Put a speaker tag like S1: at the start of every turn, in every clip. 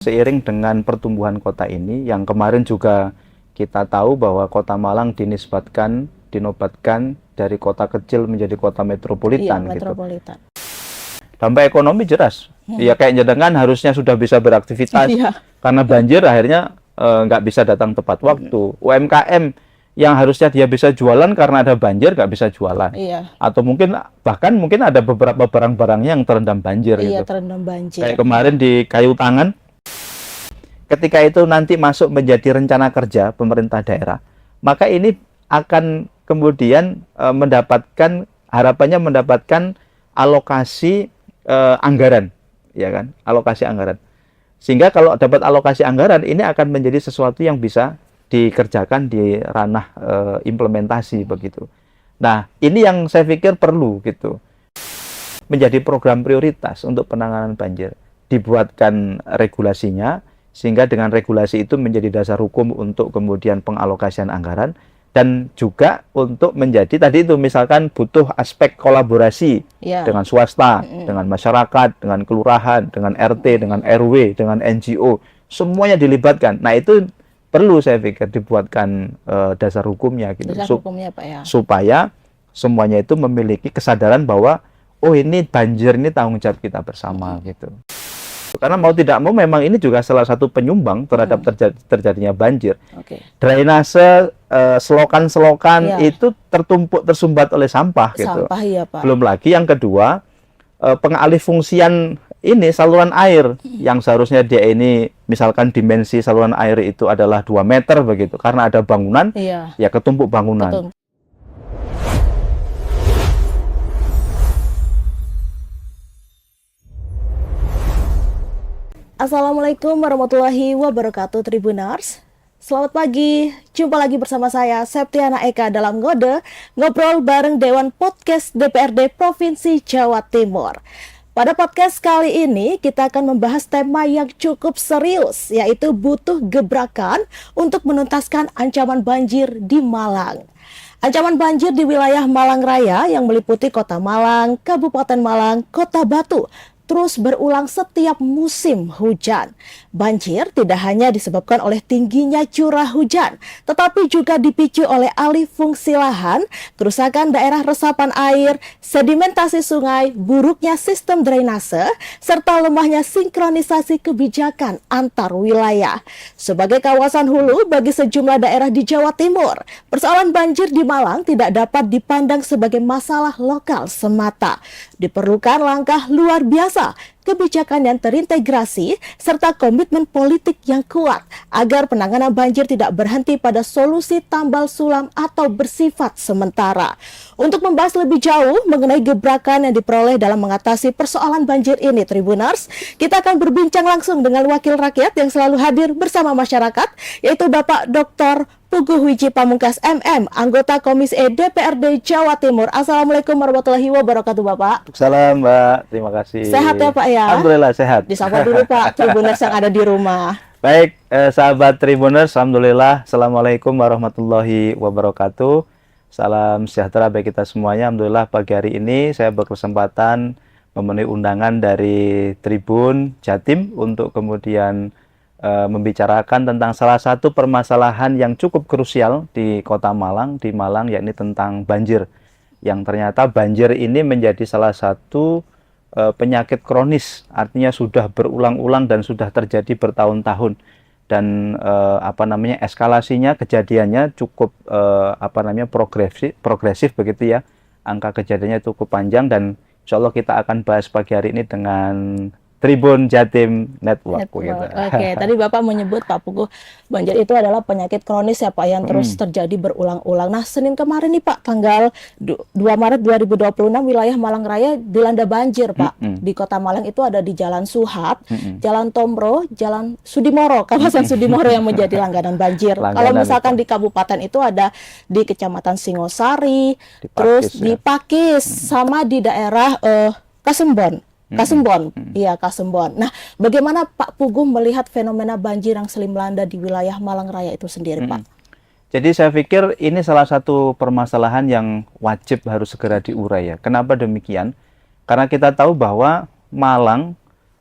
S1: Seiring dengan pertumbuhan kota ini, yang kemarin juga kita tahu bahwa kota Malang dinobatkan dari kota kecil menjadi kota metropolitan.
S2: Iya, metropolitan.
S1: Gitu. Dampak ekonomi jelas. Ya kayak jenengan harusnya sudah bisa beraktivitas, karena banjir akhirnya nggak bisa datang tepat waktu. UMKM yang harusnya dia bisa jualan karena ada banjir nggak bisa jualan.
S2: Iya.
S1: Atau bahkan mungkin ada beberapa barang-barangnya yang terendam banjir.
S2: Iya,
S1: gitu.
S2: terendam banjir.
S1: Kayak kemarin di Kayu Tangan. Ketika itu nanti masuk menjadi rencana kerja pemerintah daerah, maka ini akan kemudian harapannya mendapatkan alokasi anggaran, ya kan? Alokasi anggaran. Sehingga kalau dapat alokasi anggaran, ini akan menjadi sesuatu yang bisa dikerjakan di ranah implementasi begitu. Nah, ini yang saya pikir perlu gitu. Menjadi program prioritas untuk penanganan banjir. Dibuatkan regulasinya, sehingga dengan regulasi itu menjadi dasar hukum untuk kemudian pengalokasian anggaran, dan juga untuk menjadi tadi itu misalkan butuh aspek kolaborasi dengan swasta, dengan masyarakat, dengan kelurahan, dengan RT, dengan RW, dengan NGO, semuanya dilibatkan. Nah, itu perlu saya pikir dibuatkan dasar hukumnya gitu.
S2: Dasar hukumnya, Pak, ya.
S1: Supaya semuanya itu memiliki kesadaran bahwa oh ini banjir ini tanggung jawab kita bersama gitu. Karena mau tidak mau memang ini juga salah satu penyumbang terhadap terjadinya banjir. Drainase, selokan-selokan itu tersumbat oleh sampah gitu.
S2: Iya, Pak.
S1: Belum lagi yang kedua, pengalih fungsian ini saluran air yang seharusnya dia ini misalkan dimensi saluran air itu adalah 2 meter begitu. Karena ada bangunan, ya ketumpuk bangunan.
S2: Assalamualaikum warahmatullahi wabarakatuh, Tribuners. Selamat pagi, jumpa lagi bersama saya Septiana Eka dalam Ngobrol bareng Dewan Podcast DPRD Provinsi Jawa Timur. Pada podcast kali ini kita akan membahas tema yang cukup serius, yaitu butuh gebrakan untuk menuntaskan ancaman banjir di Malang. Ancaman banjir di wilayah Malang Raya yang meliputi Kota Malang, Kabupaten Malang, Kota Batu terus berulang setiap musim hujan. Banjir tidak hanya disebabkan oleh tingginya curah hujan, tetapi juga dipicu oleh alih fungsi lahan, kerusakan daerah resapan air, sedimentasi sungai, buruknya sistem drainase, serta lemahnya sinkronisasi kebijakan antar wilayah. Sebagai kawasan hulu bagi sejumlah daerah di Jawa Timur, persoalan banjir di Malang tidak dapat dipandang sebagai masalah lokal semata. Diperlukan langkah luar biasa, kebijakan yang terintegrasi, serta komitmen politik yang kuat agar penanganan banjir tidak berhenti pada solusi tambal sulam atau bersifat sementara. Untuk membahas lebih jauh mengenai gebrakan yang diperoleh dalam mengatasi persoalan banjir ini, Tribuners, kita akan berbincang langsung dengan wakil rakyat yang selalu hadir bersama masyarakat, yaitu Bapak Dr. Puguh Wiji Pamungkas MM, anggota Komisi E DPRD Jawa Timur. Assalamualaikum warahmatullahi wabarakatuh, Bapak.
S1: Salam, Mbak. Terima kasih.
S2: Sehat ya, Pak, ya?
S1: Alhamdulillah sehat.
S2: Disapa dulu, Pak, Tribuners yang ada di rumah.
S1: Baik, sahabat Tribuners, alhamdulillah. Assalamualaikum warahmatullahi wabarakatuh. Salam sejahtera bagi kita semuanya. Alhamdulillah pagi hari ini saya berkesempatan memenuhi undangan dari Tribun Jatim untuk kemudian membicarakan tentang salah satu permasalahan yang cukup krusial di Kota Malang, yakni tentang banjir. Yang ternyata banjir ini menjadi salah satu penyakit kronis, artinya sudah berulang-ulang dan sudah terjadi bertahun-tahun. Dan eskalasinya, kejadiannya cukup progresif begitu ya. Angka kejadiannya cukup panjang, dan insya Allah kita akan bahas pagi hari ini dengan Tribun Jatim Network. Gitu.
S2: Oke, tadi Bapak menyebut, Pak Puguh, banjir itu adalah penyakit kronis ya, Pak, yang terus terjadi berulang-ulang. Nah, Senin kemarin nih, Pak, tanggal 2 Maret 2026, wilayah Malang Raya dilanda banjir, Pak. Di Kota Malang itu ada di Jalan Suhat, Jalan Tomro, Jalan Sudimoro, kawasan Sudimoro yang menjadi langganan banjir. Kalau misalkan di kabupaten itu ada di Kecamatan Singosari, terus di Pakis, sama di daerah Kasembon. Iya, Kasembon. Nah, bagaimana Pak Puguh melihat fenomena banjir yang sering melanda di wilayah Malang Raya itu sendiri, Pak?
S1: Jadi saya pikir ini salah satu permasalahan yang wajib harus segera diurai ya. Kenapa demikian? Karena kita tahu bahwa Malang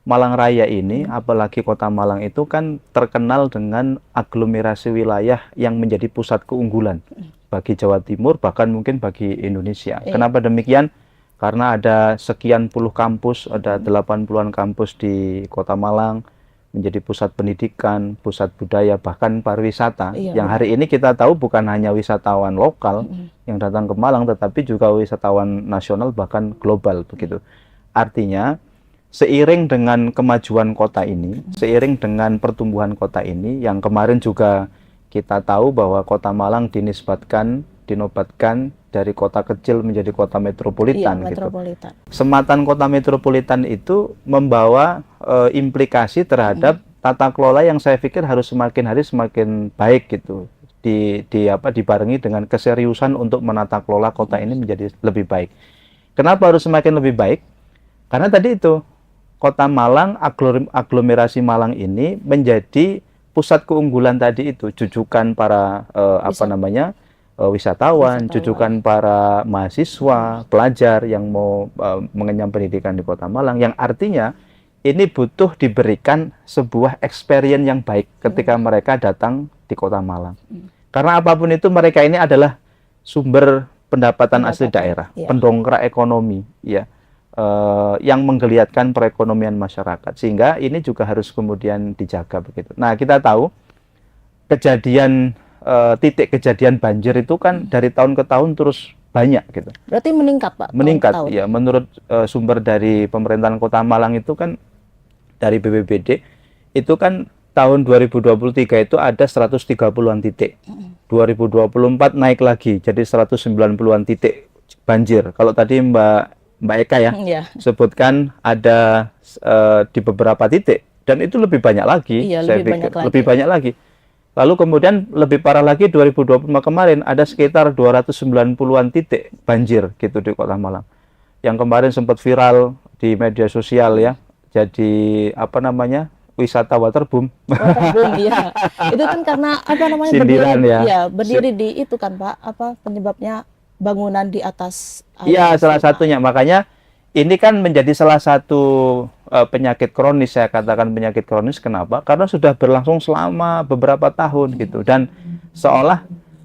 S1: Malang Raya ini, apalagi Kota Malang itu kan terkenal dengan aglomerasi wilayah yang menjadi pusat keunggulan bagi Jawa Timur, bahkan mungkin bagi Indonesia. Kenapa demikian? Karena ada sekian puluh kampus, ada 80-an kampus di Kota Malang, menjadi pusat pendidikan, pusat budaya, bahkan pariwisata. Yang hari ini kita tahu bukan hanya wisatawan lokal yang datang ke Malang, tetapi juga wisatawan nasional bahkan global begitu. Artinya, seiring dengan kemajuan kota ini, seiring dengan pertumbuhan kota ini, yang kemarin juga kita tahu bahwa Kota Malang dinobatkan dari kota kecil menjadi kota metropolitan.
S2: Metropolitan.
S1: Sematan kota metropolitan itu membawa implikasi terhadap tata kelola yang saya pikir harus semakin hari semakin baik gitu. Dibarengi dengan keseriusan untuk menata kelola kota ini menjadi lebih baik. Kenapa harus semakin lebih baik? Karena tadi itu Kota Malang, aglomerasi Malang ini menjadi pusat keunggulan tadi itu, jujukan para wisatawan, jujukan para mahasiswa, pelajar yang mau mengenyam pendidikan di Kota Malang, yang artinya ini butuh diberikan sebuah experience yang baik ketika mereka datang di Kota Malang. Karena apapun itu mereka ini adalah sumber pendapatan asli daerah, pendongkrak ekonomi, ya. Yang menggeliatkan perekonomian masyarakat, sehingga ini juga harus kemudian dijaga begitu. Nah, kita tahu titik kejadian banjir itu kan dari tahun ke tahun terus banyak gitu.
S2: Berarti meningkat, Pak?
S1: Meningkat, ya. Menurut sumber dari pemerintahan Kota Malang itu kan dari BPBD itu kan tahun 2023 itu ada 130-an titik. 2024 naik lagi jadi 190-an titik banjir. Kalau tadi Mbak Eka ya, sebutkan ada di beberapa titik, dan itu lebih banyak lagi, saya pikir, lebih banyak lagi. Lalu kemudian lebih parah lagi 2025 kemarin ada sekitar 290-an titik banjir gitu di Kota Malang. Yang kemarin sempat viral di media sosial ya, jadi wisata waterboom.
S2: Waterboom, iya. Itu kan karena
S1: sindiran
S2: berdiri di itu kan Pak, penyebabnya bangunan di atas air.
S1: Iya, salah satunya. Makanya ini kan menjadi salah satu penyakit kronis, saya katakan penyakit kronis. Kenapa? Karena sudah berlangsung selama beberapa tahun gitu, dan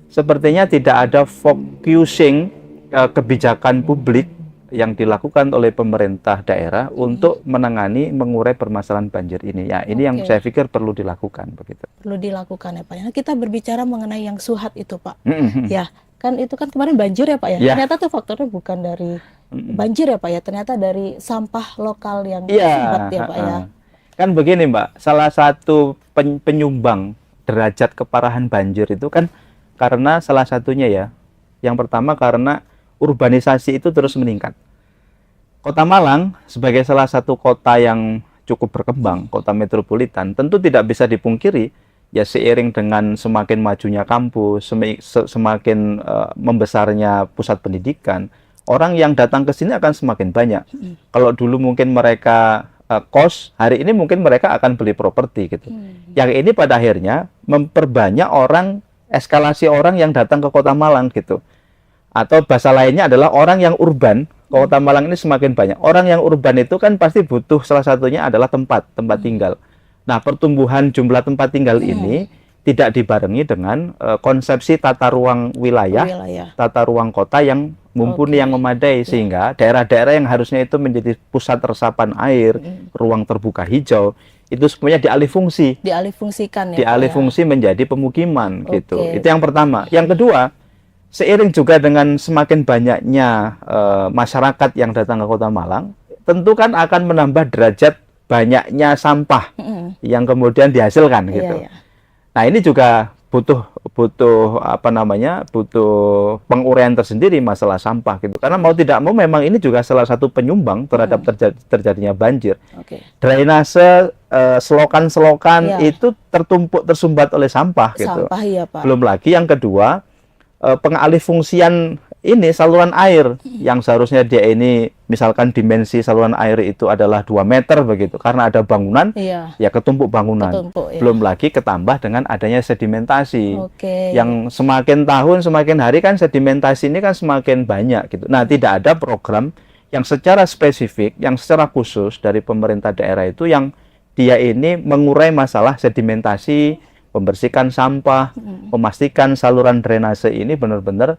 S1: sepertinya tidak ada focusing kebijakan publik yang dilakukan oleh pemerintah daerah untuk mengurai permasalahan banjir ini. Ya, ini yang saya pikir perlu dilakukan begitu. Perlu
S2: dilakukan ya Pak. Nah, kita berbicara mengenai yang Suhat itu Pak. Ya. Kan itu kan kemarin banjir ya Pak ya. Ternyata tuh faktornya bukan dari banjir ya Pak ya, ternyata dari sampah lokal yang sumbat ya Pak ya.
S1: Kan begini Mbak, salah satu penyumbang derajat keparahan banjir itu kan karena salah satunya ya, yang pertama karena urbanisasi itu terus meningkat. Kota Malang sebagai salah satu kota yang cukup berkembang, kota metropolitan, tentu tidak bisa dipungkiri ya, seiring dengan semakin majunya kampus, semakin membesarnya pusat pendidikan, orang yang datang ke sini akan semakin banyak. Kalau dulu mungkin mereka kos, hari ini mungkin mereka akan beli properti gitu. Yang ini pada akhirnya memperbanyak eskalasi orang yang datang ke Kota Malang gitu. Atau bahasa lainnya adalah orang yang urban. Kota Malang ini semakin banyak. Orang yang urban itu kan pasti butuh, salah satunya adalah tempat tinggal. Nah, pertumbuhan jumlah tempat tinggal ini tidak dibarengi dengan konsepsi tata ruang wilayah, tata ruang kota yang mumpuni, yang memadai, sehingga daerah-daerah yang harusnya itu menjadi pusat resapan air, ruang terbuka hijau, itu semuanya dialihfungsi menjadi pemukiman gitu. Itu yang pertama. Yang kedua, seiring juga dengan semakin banyaknya masyarakat yang datang ke Kota Malang, tentu kan akan menambah derajat banyaknya sampah yang kemudian dihasilkan gitu. Nah, ini juga butuh penguraian tersendiri masalah sampah gitu. Karena mau tidak mau memang ini juga salah satu penyumbang terhadap terjadinya banjir. Drainase, selokan-selokan itu tersumbat oleh sampah gitu. Belum lagi yang kedua, pengalihfungsian ini saluran air yang seharusnya dia ini misalkan dimensi saluran air itu adalah 2 meter begitu, karena ada bangunan ya ketumpuk bangunan. Belum lagi ketambah dengan adanya sedimentasi yang semakin tahun semakin hari kan sedimentasi ini kan semakin banyak gitu. Nah, tidak ada program yang secara spesifik, yang secara khusus dari pemerintah daerah itu yang dia ini mengurai masalah sedimentasi, membersihkan sampah, memastikan saluran drainase ini benar-benar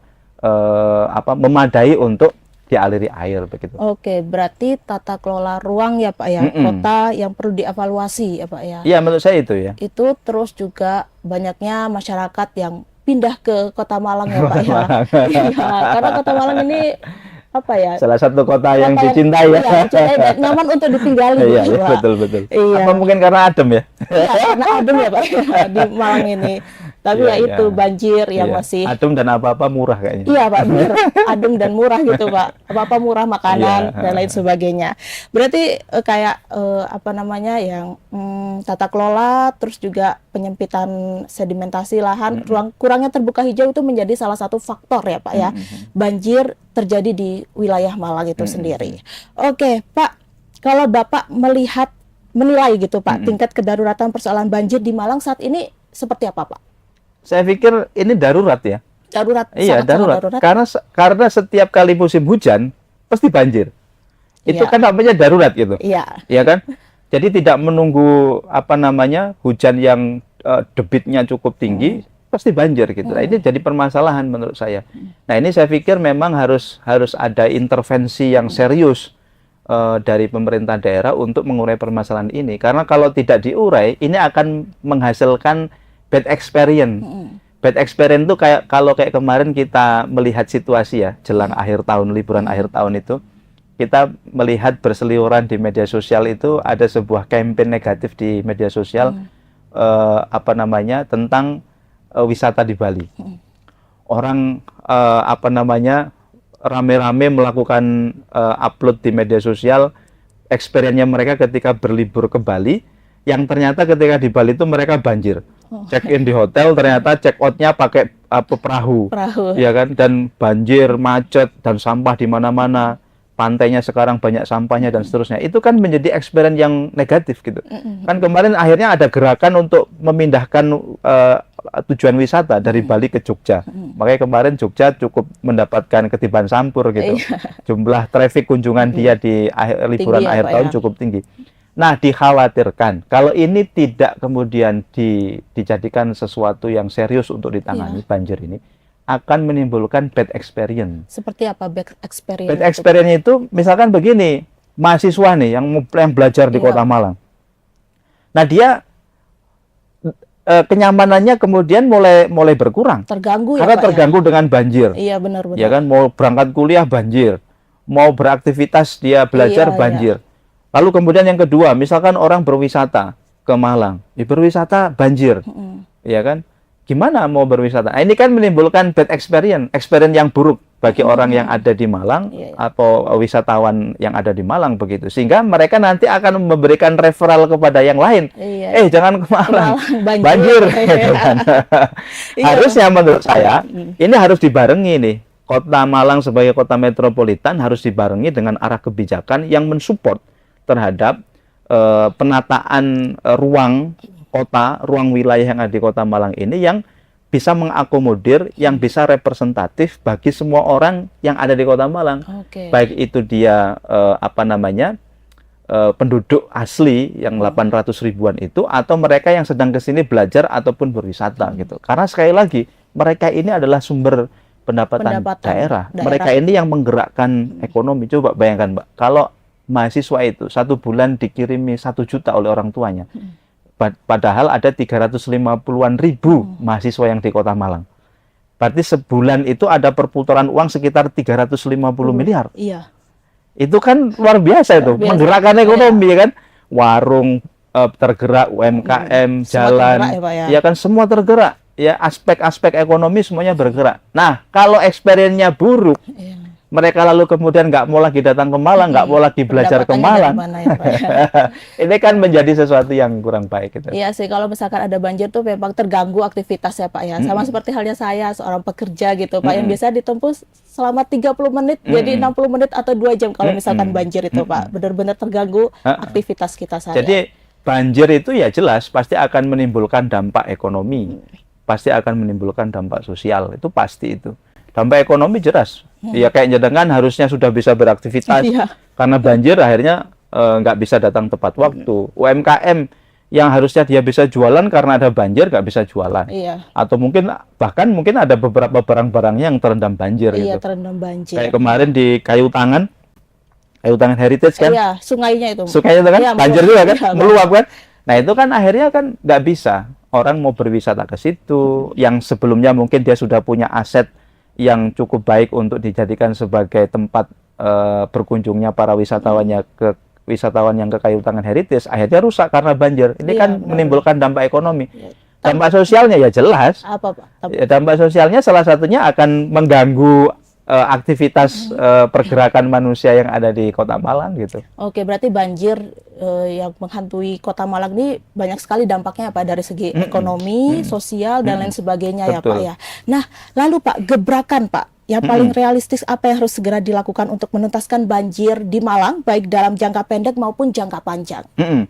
S1: memadai untuk dialiri air begitu.
S2: Oke, berarti tata kelola ruang ya Pak ya, kota yang perlu dievaluasi ya Pak ya.
S1: Iya, menurut saya itu ya.
S2: Itu terus juga banyaknya masyarakat yang pindah ke Kota Malang ya Pak ya. Iya, karena Kota Malang ini apa ya?
S1: Salah satu kota yang
S2: Kota
S1: dicintai ya.
S2: Iya, dicintai dan nyaman untuk ditinggali
S1: Iya,
S2: gitu,
S1: iya,
S2: Pak.
S1: betul.
S2: Iya.
S1: Apa mungkin karena adem ya?
S2: Iya, karena adem ya Pak di Malang ini. Tapi
S1: Iya,
S2: ya itu
S1: iya.
S2: banjir yang
S1: Iya.
S2: masih
S1: Adem dan apa-apa murah kayaknya.
S2: iya Pak, bener. Adem dan murah gitu Pak. Apa-apa murah makanan
S1: Iya.
S2: dan lain sebagainya. Berarti kayak apa namanya yang tata kelola, terus juga penyempitan sedimentasi lahan, ruang kurangnya terbuka hijau itu menjadi salah satu faktor ya Pak ya. Banjir terjadi di wilayah Malang itu sendiri. Oke Pak, kalau Bapak menilai gitu Pak, tingkat kedaruratan persoalan banjir di Malang saat ini seperti apa Pak?
S1: Saya pikir ini darurat ya.
S2: Darurat,
S1: Iya,
S2: sangat
S1: darurat. Karena setiap kali musim hujan pasti banjir. Itu
S2: Iya.
S1: kan namanya darurat gitu.
S2: Iya.
S1: Iya kan? Jadi tidak menunggu hujan yang debitnya cukup tinggi pasti banjir gitu. Nah, ini jadi permasalahan menurut saya. Nah, ini saya pikir memang harus ada intervensi yang serius dari pemerintah daerah untuk mengurai permasalahan ini. Karena kalau tidak diurai, ini akan menghasilkan bad experience. Bad experience itu kayak kemarin kita melihat situasi ya jelang akhir tahun, liburan akhir tahun itu, kita melihat berseliweran di media sosial itu ada sebuah campaign negatif di media sosial tentang wisata di Bali. Orang rame-rame melakukan upload di media sosial experience-nya mereka ketika berlibur ke Bali, yang ternyata ketika di Bali itu mereka banjir. Check in di hotel ternyata check out-nya pakai perahu. Ya kan, dan banjir, macet dan sampah di mana-mana. Pantainya sekarang banyak sampahnya dan seterusnya. Itu kan menjadi experience yang negatif gitu. Kan kemarin akhirnya ada gerakan untuk memindahkan tujuan wisata dari Bali ke Jogja. Makanya kemarin Jogja cukup mendapatkan ketiban sampur gitu. Jumlah traffic kunjungan dia di liburan akhir tahun cukup tinggi. Nah, dikhawatirkan kalau ini tidak kemudian dijadikan sesuatu yang serius untuk ditangani, banjir ini akan menimbulkan bad experience.
S2: Seperti apa bad experience?
S1: Bad experience itu misalkan begini, mahasiswa nih yang belajar di Kota Malang. Nah, dia kenyamanannya kemudian mulai berkurang.
S2: Terganggu ya,
S1: karena
S2: Pak,
S1: terganggu dengan banjir.
S2: Iya, benar.
S1: Ya kan, mau berangkat kuliah banjir, mau beraktivitas dia belajar banjir. Lalu kemudian yang kedua, misalkan orang berwisata ke Malang, berwisata banjir, ya kan? Gimana mau berwisata? Nah, ini kan menimbulkan bad experience yang buruk bagi orang yang ada di Malang atau wisatawan yang ada di Malang begitu. Sehingga mereka nanti akan memberikan referral kepada yang lain. Jangan ke Malang, banjir. Gitu kan. Harusnya menurut saya ini harus dibarengi nih. Kota Malang sebagai kota metropolitan harus dibarengi dengan arah kebijakan yang mensupport terhadap penataan ruang kota, ruang wilayah yang ada di Kota Malang ini yang bisa mengakomodir, yang bisa representatif bagi semua orang yang ada di Kota Malang. Baik itu dia penduduk asli yang 800 ribuan itu atau mereka yang sedang ke sini belajar ataupun berwisata gitu. Karena sekali lagi mereka ini adalah sumber pendapatan daerah. Mereka ini yang menggerakkan ekonomi. Coba bayangkan, Mbak, kalau mahasiswa itu 1 bulan dikirimi 1 juta oleh orang tuanya. Padahal ada 350-an ribu mahasiswa yang di Kota Malang. Berarti sebulan itu ada perputaran uang sekitar 350 miliar.
S2: Iya.
S1: Itu kan luar biasa itu, menggerakkan ekonomi kan. Warung tergerak, UMKM, jalan, ya kan, semua tergerak. Ya, aspek-aspek ekonomi semuanya bergerak. Nah, kalau experience-nya buruk, mereka lalu kemudian nggak mau lagi datang ke Malang, nggak mau lagi belajar ke Malang. Ini kan menjadi sesuatu yang kurang baik gitu.
S2: Iya sih, kalau misalkan ada banjir tuh memang terganggu aktivitas ya Pak ya. Sama seperti halnya saya, seorang pekerja gitu Pak, yang biasa ditempuh selama 30 menit jadi 60 menit atau 2 jam kalau misalkan banjir itu Pak. Benar-benar terganggu aktivitas kita saya.
S1: Jadi banjir itu ya jelas pasti akan menimbulkan dampak ekonomi. Pasti akan menimbulkan dampak sosial, itu pasti itu. Dampak ekonomi jelas, Ya kayak jenengan harusnya sudah bisa beraktivitas,
S2: Iya.
S1: karena banjir akhirnya nggak bisa datang tepat waktu. UMKM yang harusnya dia bisa jualan karena ada banjir nggak bisa jualan.
S2: Iya.
S1: Atau mungkin bahkan mungkin ada beberapa barang-barangnya yang terendam banjir
S2: Iya,
S1: gitu.
S2: terendam banjir.
S1: Kayak kemarin di Kayu Tangan Heritage kan,
S2: Iya, sungainya itu.
S1: sukanya itu kan
S2: Iya,
S1: banjir
S2: meluap.
S1: juga kan,
S2: Iya,
S1: meluap kan. Nah itu kan akhirnya kan nggak bisa orang mau berwisata ke situ, yang sebelumnya mungkin dia sudah punya aset yang cukup baik untuk dijadikan sebagai tempat berkunjungnya para wisatawan yang ke Kayu Tangan Heritage, akhirnya rusak karena banjir. Ini
S2: Iya,
S1: kan
S2: benar.
S1: menimbulkan dampak ekonomi.
S2: Iya.
S1: Dampak sosialnya ya jelas.
S2: Apa, Pak?
S1: Ya, dampak sosialnya salah satunya akan mengganggu aktivitas pergerakan manusia yang ada di Kota Malang gitu.
S2: Oke, berarti banjir yang menghantui Kota Malang ini banyak sekali dampaknya Pak, dari segi ekonomi, sosial, dan lain sebagainya ya Pak
S1: Betul.
S2: ya. Nah, lalu Pak, gebrakan Pak, yang paling realistis apa yang harus segera dilakukan untuk menuntaskan banjir di Malang, baik dalam jangka pendek maupun jangka panjang?
S1: Mm-mm.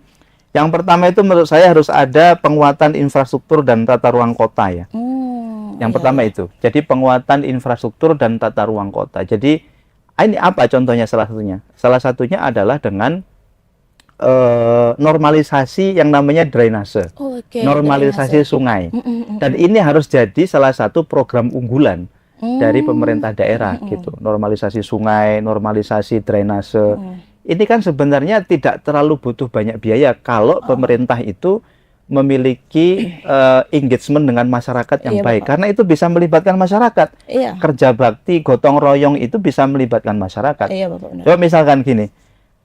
S1: Yang pertama itu menurut saya harus ada penguatan infrastruktur dan tata ruang kota ya. Yang
S2: Iya,
S1: pertama itu. Jadi penguatan infrastruktur dan tata ruang kota. Jadi ini apa contohnya salah satunya? Salah satunya adalah dengan normalisasi yang namanya drainase.
S2: Oke,
S1: Normalisasi
S2: drainase.
S1: sungai.
S2: Mm-mm.
S1: Dan ini harus jadi salah satu program unggulan dari pemerintah daerah gitu. Normalisasi sungai, normalisasi drainase. Ini kan sebenarnya tidak terlalu butuh banyak biaya kalau pemerintah itu memiliki engagement dengan masyarakat yang
S2: Iya,
S1: baik.
S2: Bapak.
S1: Karena itu bisa melibatkan masyarakat.
S2: Iya,
S1: Kerja bakti, gotong royong itu bisa melibatkan masyarakat.
S2: iya Bapak, benar.
S1: Coba misalkan gini,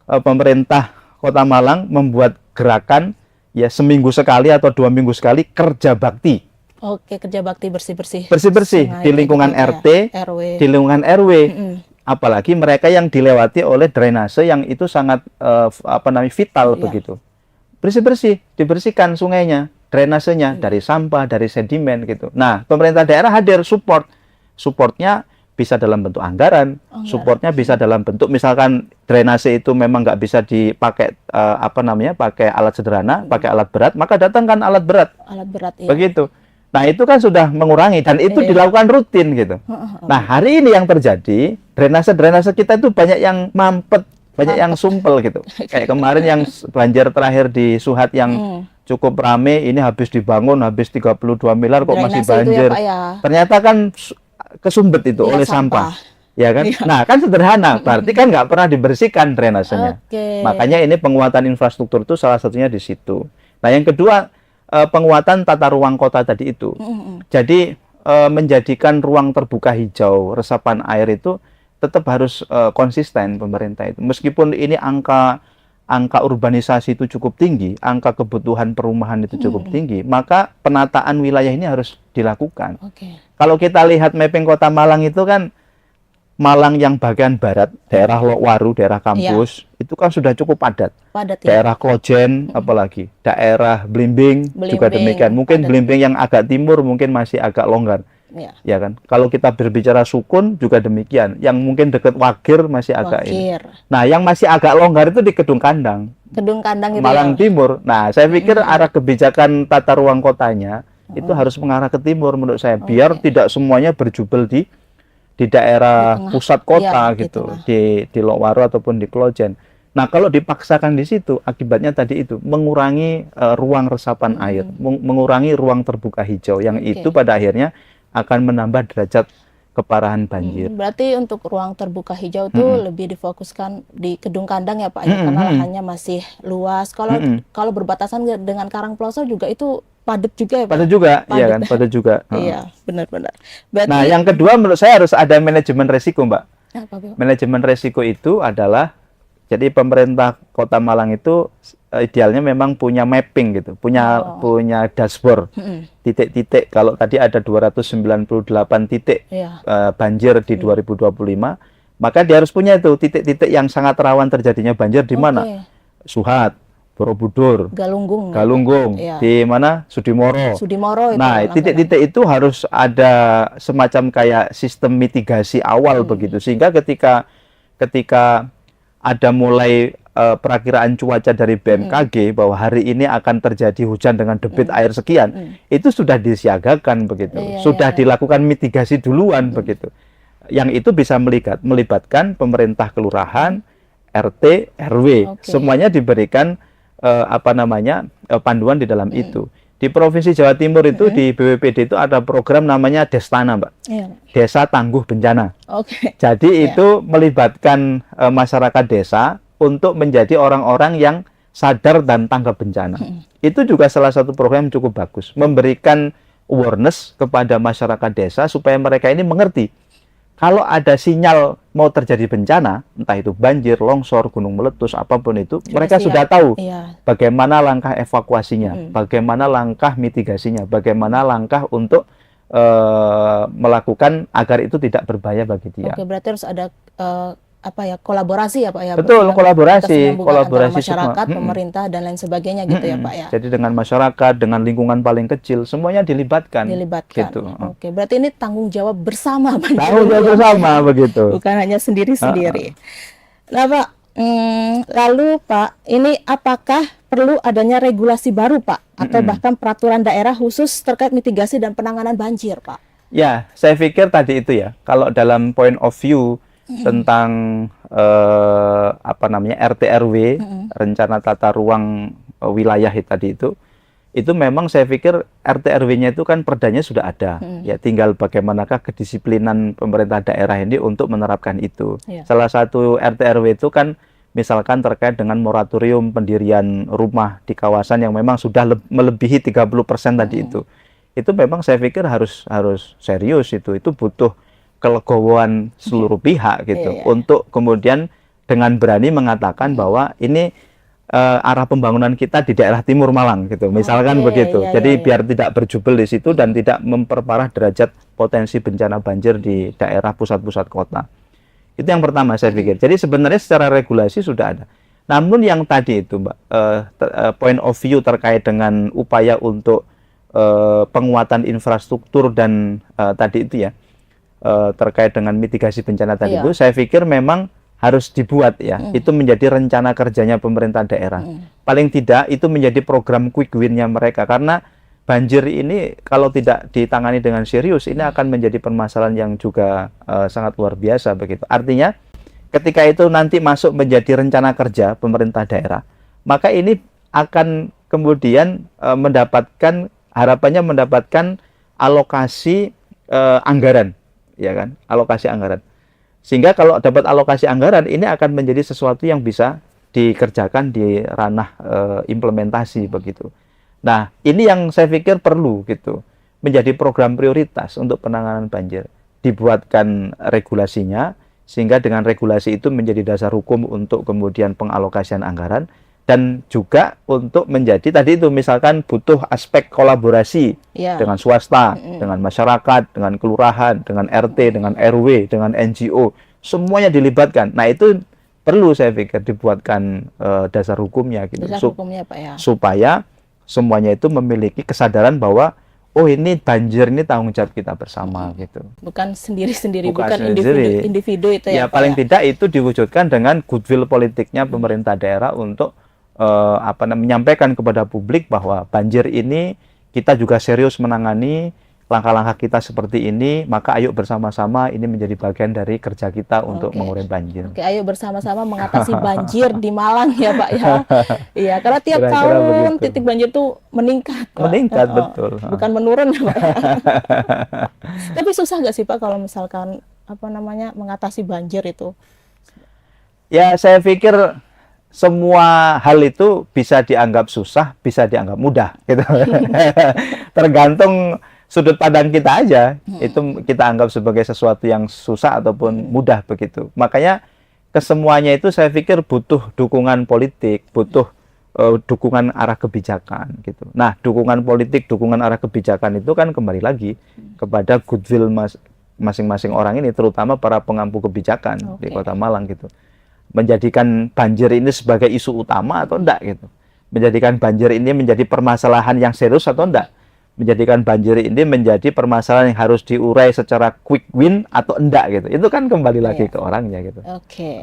S1: pemerintah Kota Malang membuat gerakan ya seminggu sekali atau 2 minggu sekali kerja bakti.
S2: Oke, kerja bakti bersih-bersih.
S1: Bersih-bersih
S2: sungai,
S1: di lingkungan
S2: gitu ya.
S1: RT,
S2: RW.
S1: di lingkungan RW.
S2: Mm-mm.
S1: Apalagi mereka yang dilewati oleh drainase yang itu sangat vital
S2: Iya.
S1: begitu. Bersih-bersih, dibersihkan sungainya, drainasenya dari sampah, dari sedimen gitu. Nah, pemerintah daerah hadir support. Supportnya bisa dalam bentuk anggaran, supportnya bisa dalam bentuk misalkan drainase itu memang nggak bisa dipakai pakai alat sederhana, pakai alat berat, maka datangkan alat berat.
S2: Alat berat ya.
S1: Begitu. Nah, itu kan sudah mengurangi dan itu
S2: Iya.
S1: dilakukan rutin gitu. Nah, hari ini yang terjadi, drainase kita itu banyak yang mampet, banyak yang sumpel gitu. Kayak kemarin yang banjir terakhir di Suhat yang cukup rame, ini habis dibangun, habis 32 miliar kok masih
S2: Drainase itu ya,
S1: banjir.
S2: Pak, ya.
S1: Ternyata kan kesumbet itu
S2: Iya,
S1: oleh
S2: sampah.
S1: sampah. Ya kan? Nah, kan sederhana, berarti kan nggak pernah dibersihkan drainasenya.
S2: Oke.
S1: Makanya ini penguatan infrastruktur itu salah satunya di situ. Nah, yang kedua, penguatan tata ruang kota tadi itu. Jadi menjadikan ruang terbuka hijau, resapan air itu tetap harus konsisten pemerintah itu. Meskipun ini angka urbanisasi itu cukup tinggi, angka kebutuhan perumahan itu cukup tinggi, maka penataan wilayah ini harus dilakukan.
S2: Oke.
S1: Kalau kita lihat mapping Kota Malang itu kan Malang yang bagian barat, daerah Lokwaru, daerah kampus, itu kan sudah cukup padat.
S2: Padat ya.
S1: Daerah Klojen, apalagi daerah Blimbing juga
S2: Blimbing,
S1: demikian. Mungkin
S2: padat.
S1: Blimbing yang agak timur mungkin masih agak longgar,
S2: Ya.
S1: ya kan. Kalau kita berbicara Sukun juga demikian. Yang mungkin dekat Wagir masih agak ini.
S2: Wakir.
S1: Nah, yang masih agak longgar itu di Kedung Kandang,
S2: Gedung kandang itu
S1: Malang
S2: ya.
S1: Timur. Nah, saya pikir arah kebijakan tata ruang kotanya itu harus mengarah ke timur menurut saya, biar tidak semuanya berjubel di daerah
S2: Di tengah.
S1: pusat kota
S2: Iya, di
S1: gitu,
S2: tengah.
S1: di Lokwaru ataupun di Klojen. Nah, kalau dipaksakan di situ, akibatnya tadi itu mengurangi ruang resapan air, mengurangi ruang terbuka hijau, yang
S2: Oke.
S1: itu pada akhirnya akan menambah derajat keparahan banjir.
S2: Berarti untuk ruang terbuka hijau itu lebih difokuskan di Kedung Kandang ya Pak ya, karena lahannya masih luas. Kalau berbatasan dengan Karangploso juga itu padat juga ya Pak.
S1: Pada juga, iya
S2: Padat.
S1: kan, pada juga.
S2: Iya, benar-benar. Berarti
S1: Nah, yang kedua menurut saya harus ada manajemen resiko, Mbak.
S2: apa, Pak?
S1: Manajemen resiko itu adalah, jadi pemerintah Kota Malang itu idealnya memang punya mapping gitu, punya dashboard, titik-titik. Kalau tadi ada 298 titik
S2: Iya.
S1: banjir di 2025, maka dia harus punya itu titik-titik yang sangat rawan terjadinya banjir di mana?
S2: Oke.
S1: Suhat, Borobudur,
S2: Galunggung.
S1: Galunggung,
S2: Iya.
S1: di mana? Sudimoro.
S2: Sudimoro itu.
S1: Nah,
S2: langganan.
S1: titik-titik itu harus ada semacam kayak sistem mitigasi awal begitu, sehingga ketika ada mulai perakiraan cuaca dari BMKG bahwa hari ini akan terjadi hujan dengan debit air sekian, itu sudah disiagakan begitu,
S2: Iya,
S1: sudah
S2: iya.
S1: dilakukan mitigasi duluan begitu. yang itu bisa melibatkan pemerintah kelurahan, RT, RW, semuanya diberikan panduan di dalam itu. Di Provinsi Jawa Timur itu di BPBD itu ada program namanya Destana, Mbak. Desa Tangguh Bencana. Jadi itu melibatkan masyarakat desa untuk menjadi orang-orang yang sadar dan tanggap bencana. Itu juga salah satu program yang cukup bagus, memberikan awareness kepada masyarakat desa supaya mereka ini mengerti kalau ada sinyal mau terjadi bencana, entah itu banjir, longsor, gunung meletus, apapun itu, mereka sudah tahu bagaimana langkah evakuasinya, bagaimana langkah mitigasinya, bagaimana langkah untuk melakukan agar itu tidak berbahaya bagi dia.
S2: Oke, berarti harus ada kolaborasi ya Pak ya.
S1: Betul, kolaborasi
S2: antara masyarakat, pemerintah dan lain sebagainya gitu ya Pak ya.
S1: Jadi dengan masyarakat, dengan lingkungan paling kecil, semuanya dilibatkan. Gitu.
S2: Oke, berarti ini tanggung jawab bersama Pak.
S1: Tanggung jawab bersama begitu.
S2: Bukan hanya sendiri-sendiri. Nah Pak, lalu Pak, ini apakah perlu adanya regulasi baru Pak, atau bahkan peraturan daerah khusus terkait mitigasi dan penanganan banjir Pak?
S1: Ya, saya pikir tadi itu ya, kalau dalam point of view tentang RT RW, rencana tata ruang wilayah tadi itu memang saya pikir RT RW-nya itu kan perdanya sudah ada, ya tinggal bagaimanakah kedisiplinan pemerintah daerah ini untuk menerapkan itu. Salah satu RT RW itu kan misalkan terkait dengan moratorium pendirian rumah di kawasan yang memang sudah melebihi 30% tadi itu memang saya pikir harus serius itu butuh kelegowoan seluruh pihak gitu untuk kemudian dengan berani mengatakan bahwa ini arah pembangunan kita di daerah Timur Malang gitu, misalkan begitu. Jadi biar tidak berjubel di situ dan tidak memperparah derajat potensi bencana banjir di daerah pusat-pusat kota. Itu yang pertama saya pikir. Jadi sebenarnya secara regulasi sudah ada. Namun yang tadi itu Mbak, point of view terkait dengan upaya untuk penguatan infrastruktur dan tadi itu ya, terkait dengan mitigasi bencana tadi itu, saya pikir memang harus dibuat ya. Itu menjadi rencana kerjanya pemerintah daerah. Paling tidak itu menjadi program quick win-nya mereka, karena banjir ini kalau tidak ditangani dengan serius ini akan menjadi permasalahan yang juga sangat luar biasa begitu. Artinya ketika itu nanti masuk menjadi rencana kerja pemerintah daerah, maka ini akan kemudian harapannya mendapatkan alokasi anggaran, ya kan, alokasi anggaran. Sehingga kalau dapat alokasi anggaran, ini akan menjadi sesuatu yang bisa dikerjakan di ranah implementasi begitu. Nah, ini yang saya pikir perlu gitu, menjadi program prioritas untuk penanganan banjir. Dibuatkan regulasinya, sehingga dengan regulasi itu menjadi dasar hukum untuk kemudian pengalokasian anggaran, dan juga untuk menjadi tadi itu misalkan butuh aspek kolaborasi dengan swasta, dengan masyarakat, dengan kelurahan, dengan RT, dengan RW, dengan NGO, semuanya dilibatkan. Nah itu perlu saya pikir dibuatkan dasar hukumnya gitu,
S2: hukumnya, Pak, ya.
S1: Supaya semuanya itu memiliki kesadaran bahwa oh ini banjir ini tanggung jawab kita bersama gitu.
S2: Bukan sendiri-sendiri, bukan
S1: sendiri.
S2: individu itu ya.
S1: Ya paling tidak itu diwujudkan dengan goodwill politiknya pemerintah daerah untuk menyampaikan kepada publik bahwa banjir ini kita juga serius menangani, langkah-langkah kita seperti ini, maka ayo bersama-sama ini menjadi bagian dari kerja kita untuk mengurai banjir.
S2: Oke, ayo bersama-sama mengatasi banjir di Malang ya Pak ya. Iya, karena tiap tahun titik banjir itu meningkat. Pak.
S1: Meningkat, betul.
S2: Bukan menurun ya Pak. Tapi susah nggak sih Pak kalau misalkan mengatasi banjir itu?
S1: Ya, saya pikir semua hal itu bisa dianggap susah, bisa dianggap mudah gitu. Tergantung sudut pandang kita aja, itu kita anggap sebagai sesuatu yang susah ataupun mudah begitu. Makanya kesemuanya itu saya pikir butuh dukungan politik, butuh dukungan arah kebijakan gitu. Nah, dukungan politik, dukungan arah kebijakan itu kan kembali lagi kepada goodwill masing-masing orang ini, terutama para pengampu kebijakan di Kota Malang gitu. Menjadikan banjir ini sebagai isu utama atau enggak gitu. Menjadikan banjir ini menjadi permasalahan yang serius atau enggak. Menjadikan banjir ini menjadi permasalahan yang harus diurai secara quick win atau enggak gitu. Itu kan kembali lagi ke orangnya gitu.
S2: Oke.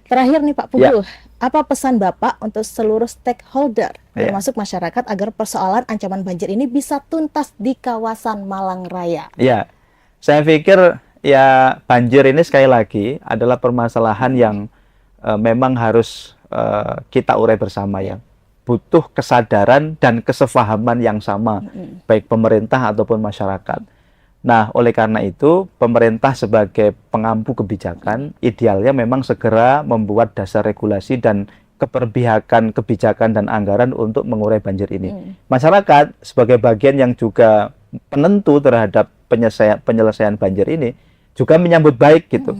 S2: Terakhir nih Pak Puguh, apa pesan Bapak untuk seluruh stakeholder termasuk masyarakat agar persoalan ancaman banjir ini bisa tuntas di kawasan Malang Raya?
S1: Ya, saya pikir ya banjir ini sekali lagi adalah permasalahan yang memang harus kita urai bersama ya. Butuh kesadaran dan kesepahaman yang sama, baik pemerintah ataupun masyarakat. Nah, oleh karena itu, pemerintah sebagai pengampu kebijakan, idealnya memang segera membuat dasar regulasi dan keberpihakan kebijakan dan anggaran untuk mengurai banjir ini. Masyarakat sebagai bagian yang juga penentu terhadap penyelesaian banjir ini, juga menyambut baik gitu,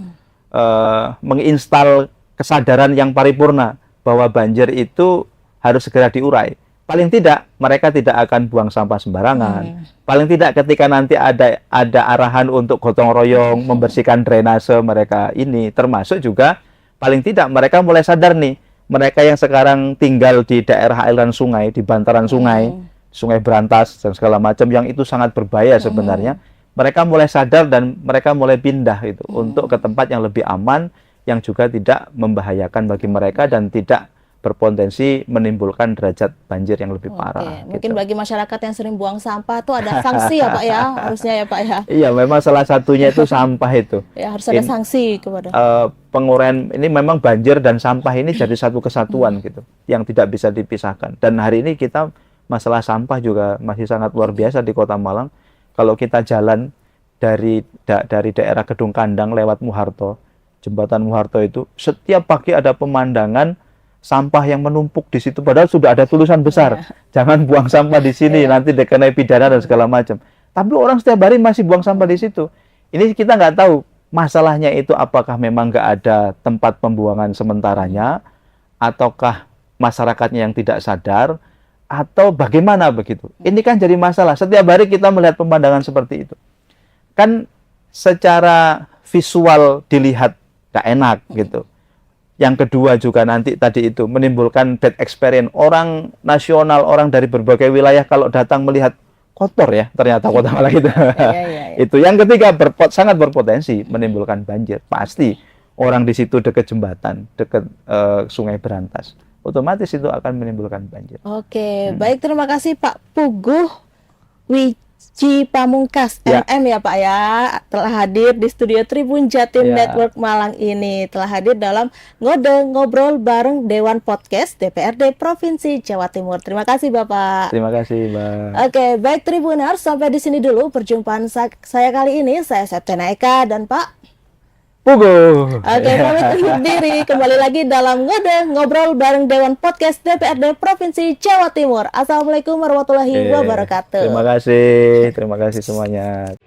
S1: menginstal kesadaran yang paripurna bahwa banjir itu harus segera diurai. Paling tidak mereka tidak akan buang sampah sembarangan. Paling tidak ketika nanti ada arahan untuk gotong royong membersihkan drainase mereka ini, termasuk juga paling tidak mereka mulai sadar nih, mereka yang sekarang tinggal di daerah aliran sungai, di bantaran sungai, Sungai Berantas dan segala macam yang itu sangat berbahaya sebenarnya. Mereka mulai sadar dan mereka mulai pindah itu untuk ke tempat yang lebih aman, yang juga tidak membahayakan bagi mereka dan tidak berpotensi menimbulkan derajat banjir yang lebih parah.
S2: Mungkin bagi masyarakat yang sering buang sampah tuh ada sanksi ya Pak ya, harusnya ya Pak ya.
S1: Iya, memang salah satunya itu sampah itu.
S2: Ya, harus ada sanksi kepada.
S1: Penguraian ini memang banjir dan sampah ini jadi satu kesatuan gitu, yang tidak bisa dipisahkan. Dan hari ini kita masalah sampah juga masih sangat luar biasa di Kota Malang. Kalau kita jalan dari daerah Gedung Kandang lewat Muharto, jembatan Muharto itu, setiap pagi ada pemandangan sampah yang menumpuk di situ, padahal sudah ada tulisan besar, jangan buang sampah di sini, nanti dikenai pidana dan segala macam. Tapi orang setiap hari masih buang sampah di situ. Ini kita nggak tahu masalahnya itu apakah memang nggak ada tempat pembuangan sementaranya, ataukah masyarakatnya yang tidak sadar, atau bagaimana begitu. Ini kan jadi masalah. Setiap hari kita melihat pemandangan seperti itu. Kan secara visual dilihat nggak enak gitu. Yang kedua juga nanti tadi itu menimbulkan bad experience. Orang nasional, orang dari berbagai wilayah kalau datang melihat kotor ya ternyata Kota Malang itu. Itu yang ketiga sangat berpotensi menimbulkan banjir. Pasti orang di situ dekat jembatan, dekat Sungai Berantas, otomatis itu akan menimbulkan banjir.
S2: Oke, baik, terima kasih Pak Puguh Wiji Pamungkas MM ya Pak ya, telah hadir di studio Tribun Jatim Network Malang ini, telah hadir dalam ngobrol bareng Dewan Podcast DPRD Provinsi Jawa Timur. Terima kasih Bapak.
S1: Terima kasih Mbak.
S2: Oke, baik Tribuners, sampai di sini dulu perjumpaan saya kali ini. Saya Septiana Eka dan Pak
S1: Puguh.
S2: Oke, pamit undur diri. Kembali lagi dalam ngobrol bareng Dewan Podcast DPRD Provinsi Jawa Timur. Assalamualaikum warahmatullahi wabarakatuh.
S1: Terima kasih semuanya.